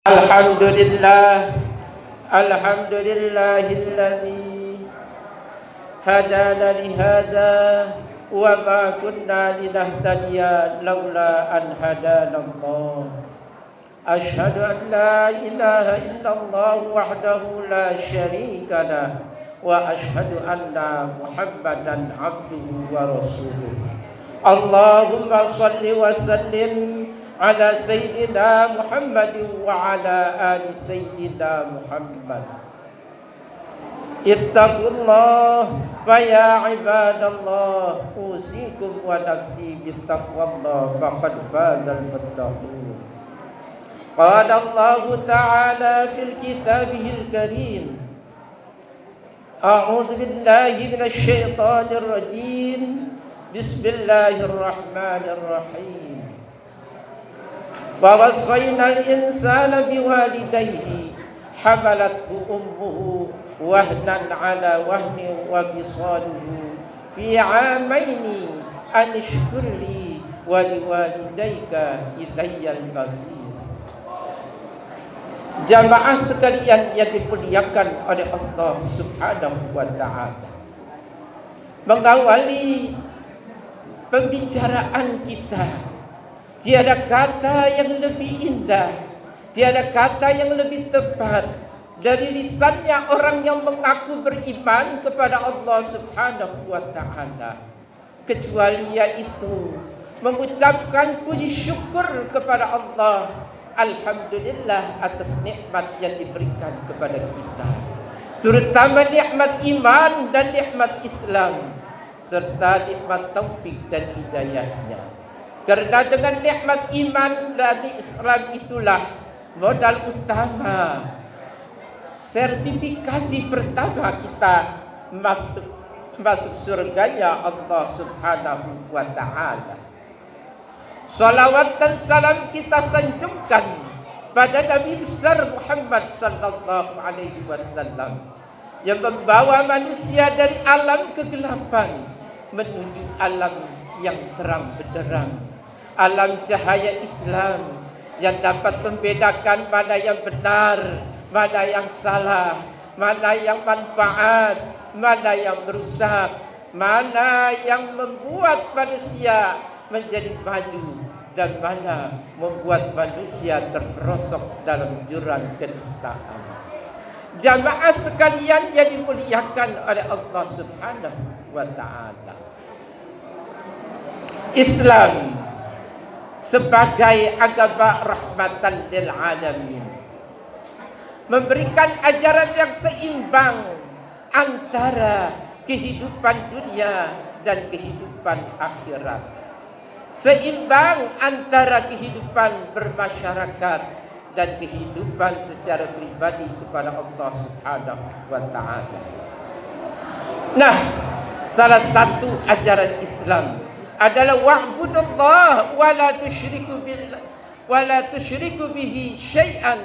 Alhamdulillah, alhamdulillahillazi hadana lihada wa ma kunna linahtadiya laula an hadanallah. Ashhadu an la ilaha illallah wahdahu la syarika lah wa ashhadu anna Muhammadan abduhu wa rasuluh. Allahumma salli wa sallim ala Sayyidina Muhammad wa ala ali Sayyidina Muhammad. Ittaqullah wa ya ibadallah, usikum wa nafsi bittaqwallah, faqad fazal muttaqun. Qala Allah Ta'ala fil kitabihil karim, a'udzu billahi minasy syaithanir rajim, bismillahirrahmanirrahim. Wa wasainal insana biwalidayhi hamalathu ummuhu wahnan ala wahni wa bisaluhu fi 'amaini an ishkur li wa liwalidayka ilayyal masir. Jamaah sekalian yang dimuliakan oleh Allah Subhanahu wa ta'ala, mengawali pembicaraan kita, tiada kata yang lebih indah, tiada kata yang lebih tepat dari lisannya orang yang mengaku beriman kepada Allah Subhanahu wa ta'ala, kecuali yaitu mengucapkan puji syukur kepada Allah. Alhamdulillah atas nikmat yang diberikan kepada kita, terutama nikmat iman dan nikmat Islam, serta nikmat taufik dan hidayahnya. Karena dengan nikmat iman dan Islam itulah modal utama, sertifikasi pertama kita masuk surganya Allah Subhanahu wa ta'ala. Salawat dan salam kita sanjungkan pada Nabi besar Muhammad sallallahu alaihi wasallam yang membawa manusia dari alam kegelapan menuju alam yang terang benderang, alam cahaya Islam yang dapat membedakan mana yang benar, mana yang salah, mana yang manfaat, mana yang merusak, mana yang membuat manusia menjadi maju dan mana membuat manusia terperosok dalam jurang kenistaan. Jamaah sekalian yang dimuliakan oleh Allah Subhanahu wa ta'ala, Islam sebagai agama rahmatan lil alamin memberikan ajaran yang seimbang antara kehidupan dunia dan kehidupan akhirat, seimbang antara kehidupan bermasyarakat dan kehidupan secara pribadi kepada Allah Subhanahu wa ta'ala. Nah, salah satu ajaran Islam adalah wa'budullah wa la tusyriku bihi syai'an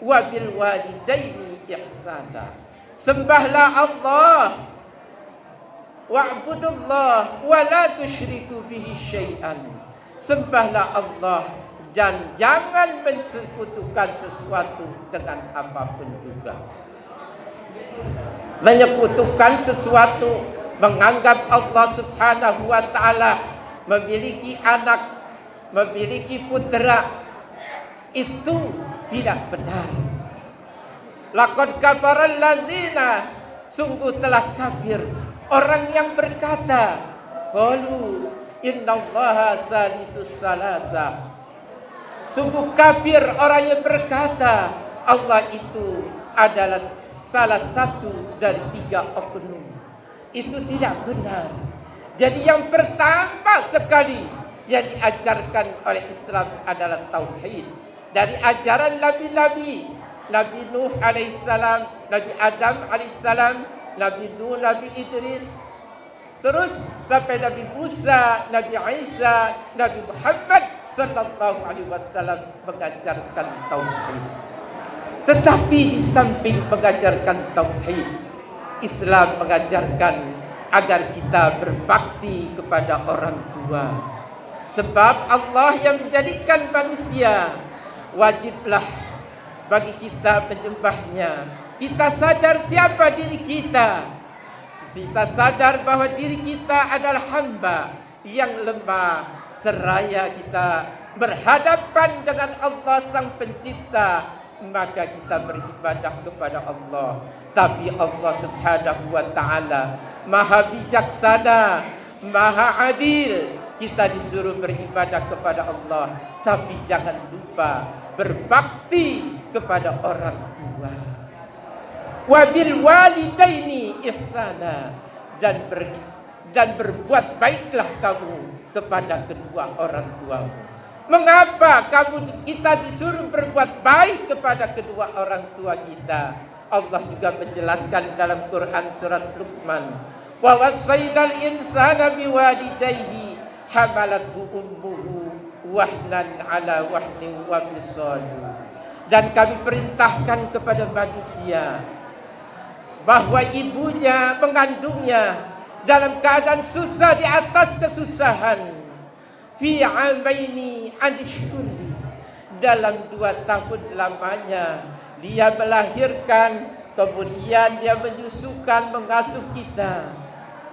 wa bil walidaini ihsana. Sembahlah Allah, wa'budullah wa la tusyriku bihi syai'an. Sembahlah Allah dan jangan mensekutukan sesuatu dengan apapun juga. Menyekutukan sesuatu, menganggap Allah Subhanahu wa ta'ala memiliki anak, memiliki putra, itu tidak benar. Laqad kafaral ladzina, sungguh telah kafir orang yang berkata, qalu innallaha salisus salasa. Sungguh kafir orang yang berkata Allah itu adalah salah satu dari 3 oknum. Itu tidak benar. Jadi yang pertama sekali yang diajarkan oleh Islam adalah tauhid. Dari ajaran nabi-nabi, Nabi Nuh alaihissalam, Nabi Adam alaihissalam, Nabi Nuh, Nabi Idris, terus sampai Nabi Musa, Nabi Isa, Nabi Muhammad sallallahu alaihi wasallam mengajarkan tauhid. Tetapi di samping mengajarkan tauhid, Islam mengajarkan agar kita berbakti kepada orang tua. Sebab Allah yang menjadikan manusia wajiblah bagi kita menyembahnya. Kita sadar siapa diri kita. Kita sadar bahwa diri kita adalah hamba yang lemah, seraya kita berhadapan dengan Allah Sang Pencipta, maka kita beribadah kepada Allah. Tapi Allah Subhanahu wa Ta'ala Maha bijaksana, Maha adil. Kita disuruh beribadah kepada Allah, tapi jangan lupa berbakti kepada orang tua. Wabil walidaini ihsana, dan berbuat baiklah kamu kepada kedua orang tuamu. Mengapa kita disuruh berbuat baik kepada kedua orang tua kita? Allah juga menjelaskan dalam Quran surat Luqman, wa wassaynal insana biwalidayhi hamalathu ummuhu wahnan ala wahnin wa fisaluhu. Dan kami perintahkan kepada manusia bahwa ibunya mengandungnya dalam keadaan susah di atas kesusahan. Fi amaini anishkurli, dalam 2 tahun lamanya dia melahirkan, kemudian dia menyusukan, mengasuh kita.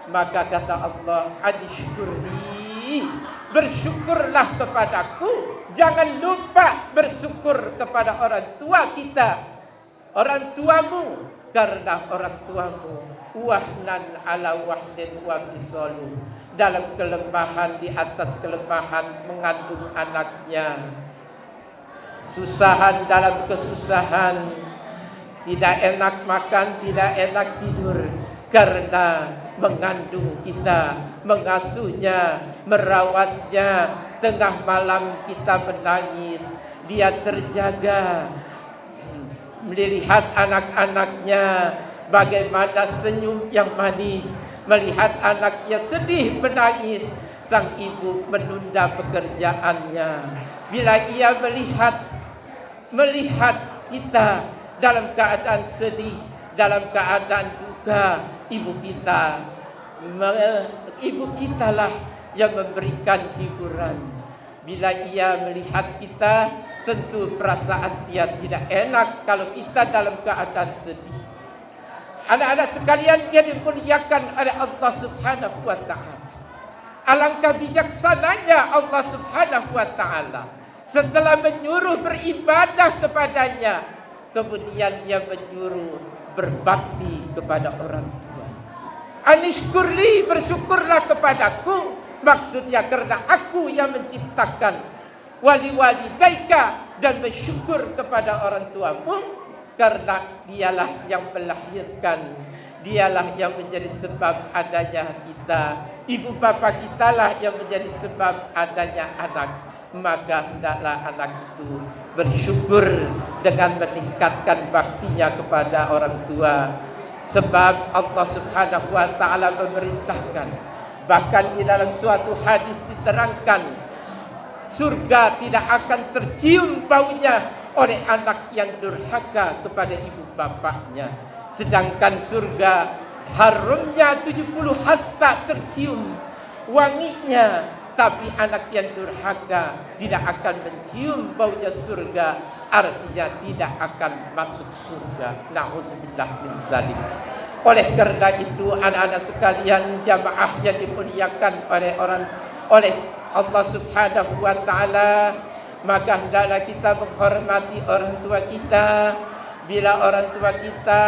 Maka kata Allah, anishkurli, bersyukurlah kepadaku. Jangan lupa bersyukur kepada orang tua kita, orang tuamu, karena orang tuamu wahnan ala wahnin wa fisaluhu, dalam kelemahan di atas kelemahan mengandung anaknya, susahan dalam kesusahan, tidak enak makan, tidak enak tidur, karena mengandung kita, mengasuhnya, merawatnya. Tengah malam kita menangis, dia terjaga, melihat anak-anaknya bagaimana senyum yang manis. Melihat anaknya sedih menangis, sang ibu menunda pekerjaannya. Bila ia melihat kita dalam keadaan sedih, dalam keadaan duka, ibu kitalah yang memberikan hiburan. Bila ia melihat kita, tentu perasaan dia tidak enak kalau kita dalam keadaan sedih. Anak-anak sekalian yang dimuliakan oleh Allah Subhanahu wa Ta'ala, alangkah bijaksananya Allah Subhanahu wa Ta'ala. Setelah menyuruh beribadah kepadanya, kemudian dia menyuruh berbakti kepada orang tua. Anishkurli, bersyukurlah kepadaku. Maksudnya karena aku yang menciptakan, wali-walidaika, dan bersyukur kepada orang tuamu, karena dialah yang melahirkan, dialah yang menjadi sebab adanya kita. Ibu bapa kitalah yang menjadi sebab adanya anak. Maka hendaklah anak itu bersyukur dengan meningkatkan baktinya kepada orang tua. Sebab Allah Subhanahu wa Ta'ala memerintahkan, bahkan di dalam suatu hadis diterangkan, surga tidak akan tercium baunya oleh anak yang durhaka kepada ibu bapaknya. Sedangkan surga harumnya 70 hasta tercium wanginya. Tapi anak yang durhaka tidak akan mencium baunya surga, artinya tidak akan masuk surga. Na'udzubillah min zalik. Oleh karena itu, anak-anak sekalian, jamaah yang dimuliakan oleh Allah Subhanahu wa Ta'ala, maka hendaklah kita menghormati orang tua kita. Bila orang tua kita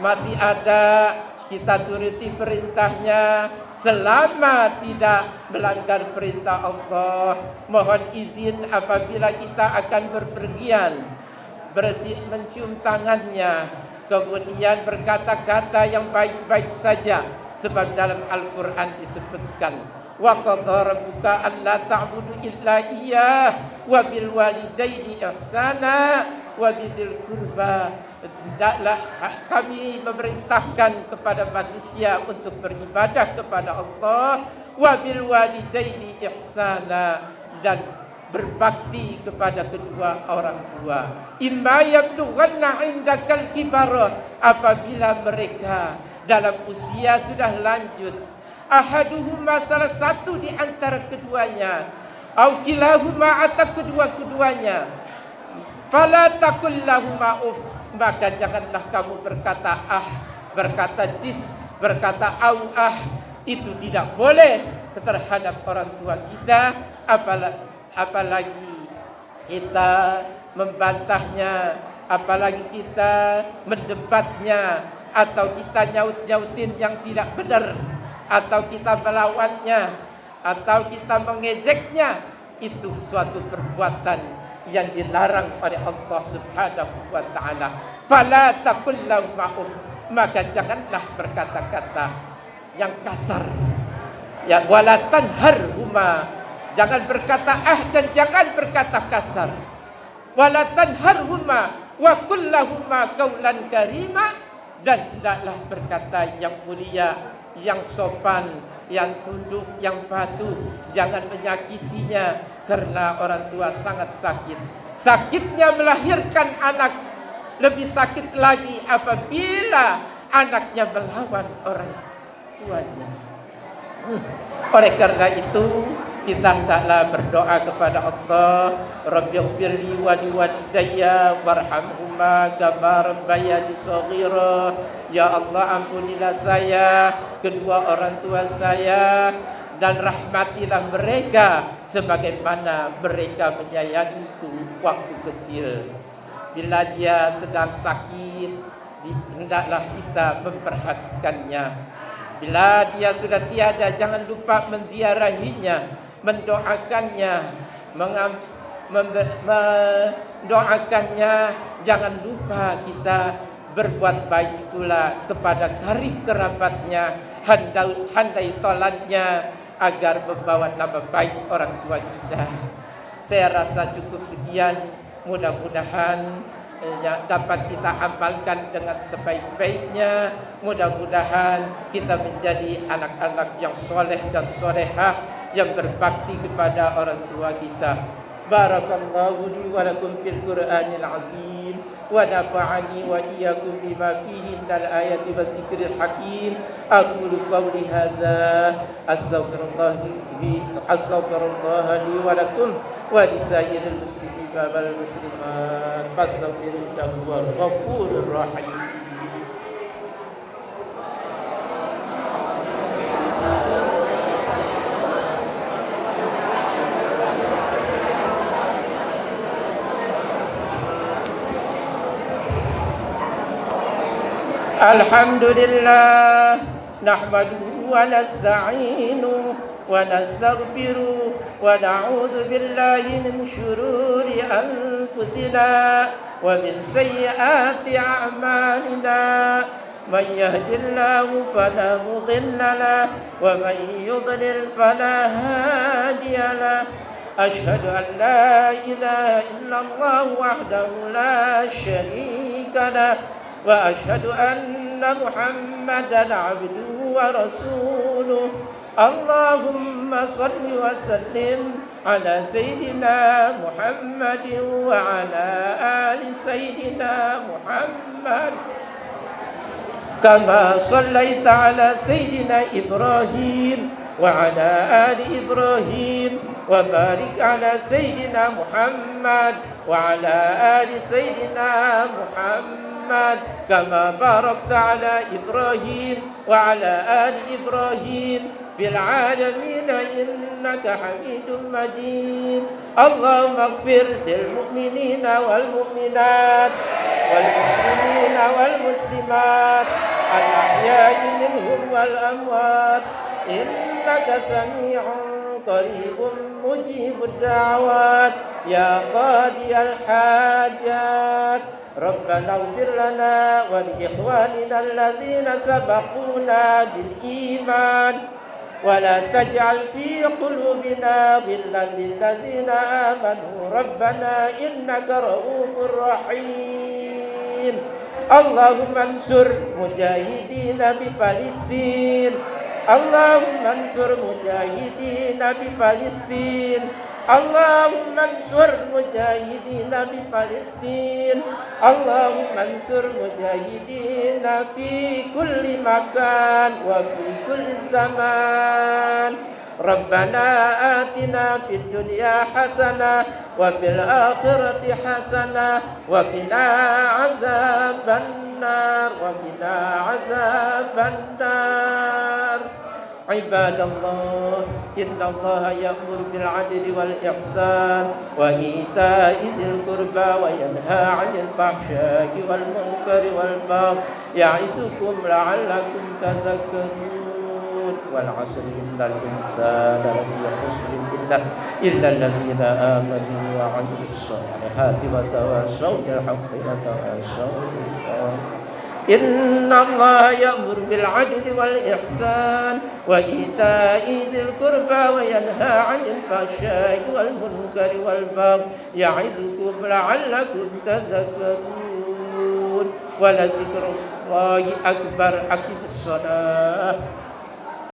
masih ada, kita turuti perintahnya selama tidak melanggar perintah Allah. Mohon izin apabila kita akan berpergian, mencium tangannya, kemudian berkata-kata yang baik-baik saja. Sebab dalam Al-Quran disebutkan, wa qadara rabbuka alla ta'budu illa iyyah wa bil walidaini ihsana wa bidzil qurba. Hendaklah kami memerintahkan kepada manusia untuk beribadah kepada Allah, wa bil walidaini ihsana, dan berbakti kepada kedua orang tua. Imma yablughanna 'indakal kibara, apabila mereka dalam usia sudah lanjut, ahaduhuma, salah satu di antara keduanya, au kilahuma, atau kedua-keduanya, Fala taqul lahuma uff, maka janganlah kamu berkata berkata jis, berkata itu tidak boleh terhadap orang tua kita, apalagi kita membantahnya, apalagi kita mendebatnya, atau kita nyaut-nyautin yang tidak benar, atau kita melawannya, atau kita mengejeknya. Itu suatu perbuatan yang dilarang oleh Allah Subhanahu wa taala. Fala taqul lahuma uff, maka janganlah berkata-kata yang kasar. Ya, wala tanharhuma, jangan berkata dan jangan berkata kasar. Wala tanharhuma wa qul lahuma qaulan karima, dan hendaklah berkata yang mulia, yang sopan, yang tunduk, yang patuh. Jangan menyakitinya, karena orang tua sangat sakit. Sakitnya melahirkan anak, lebih sakit lagi apabila anaknya melawan orang tuanya. Oleh karena itu, kita hendaklah berdoa kepada Allah, Rabbighfirli wa liwalidayya warhamhuma kama rabbayani shaghira. Ya Allah, ampunilah saya, kedua orang tua saya, dan rahmatilah mereka sebagaimana mereka menyayangiku waktu kecil. Bila dia sedang sakit, hendaklah kita memperhatikannya. Bila dia sudah tiada, jangan lupa menziarahinya, mendoakannya, mendoakannya. Jangan lupa kita berbuat baik pula kepada karib kerabatnya, handai tolannya, agar membawa nama baik orang tua kita. Saya rasa cukup sekian. Mudah-mudahan dapat kita amalkan dengan sebaik-baiknya. Mudah-mudahan kita menjadi anak-anak yang soleh dan solehah, yang berbakti kepada orang tua kita. Barakallahu li wa lakum fil Qur'anil azim, wa nafa'ani wa iyyakum bima fihi minal ayati wa dzikril hakim. Aqulu qawli hadza astaghfirullah li wa lakum wa lisairil muslimin wal muslimat fastaghfiruhu wal ghafurur rahim. Alhamdulillah, nahmaduhu wa nasta'inuhu wa nastaghfiruh wa na'udzu billahi min syururi anfusina wa min sayyiati a'malina. Man yahdihillahu fala mudilla lahu wa man yudlil fala hadiya lahu. Asyhadu an la ilaha illallah wahdahu la syarika lahu wa asyhadu anna Muhammadan abduhu wa rasuluh. Allahumma salli wa sallim ala sayyidina Muhammadin wa ala ali sayyidina Muhammad, kama sallaita ala sayyidina Ibrahim wa ala ali Ibrahim, wa barik ala sayyidina Muhammad wa ala ali sayyidina Muhammad, kama barakta ala Ibrahim wa ala ali Ibrahim fil alamin innaka Hamidum Majid. Allahumma ighfir lil mu'minina wal mu'minat wal muslimina wal muslimat al ahya'i minhum wal amwat innaka sami'un qaribun mujibud da'wat ya qadiyal hajat. ربنا اغفر لنا ولإخواننا الذين سبقونا بالإيمان ولا تجعل في قلوبنا غلا للذين آمنوا ربنا إنك رؤوف رحيم. اللهم انصر مجاهدين بفلسطين، اللهم انصر مجاهدين بفلسطين، اللهم انصر مجاهدين بفلسطين، اللهم انصر مجاهدين في كل مكان وفي كل زمان. ربنا آتنا في الدنيا حسنة وفي الآخرة حسنة وقنا عذاب النار وقنا عذاب النار. عباد الله إن الله يأمر بالعدل والإحسان وإيتاء ذي القربى وينهى عن الفحشاء والمنكر والبغي يعظكم لعلكم تذكرون. والعصر إن الإنسان لفي خسر إلا الذين آمنوا وعملوا الصالحات وتواصوا بالحق وتواصوا بالصبر. إن الله يأمر بالعدل والإحسان وإيتاء ذي القربى وينهى عن الفحشاء والمنكر والبغي يعظكم لعلكم تذكرون. ولذكر الله أكبر. أقم الصلاة.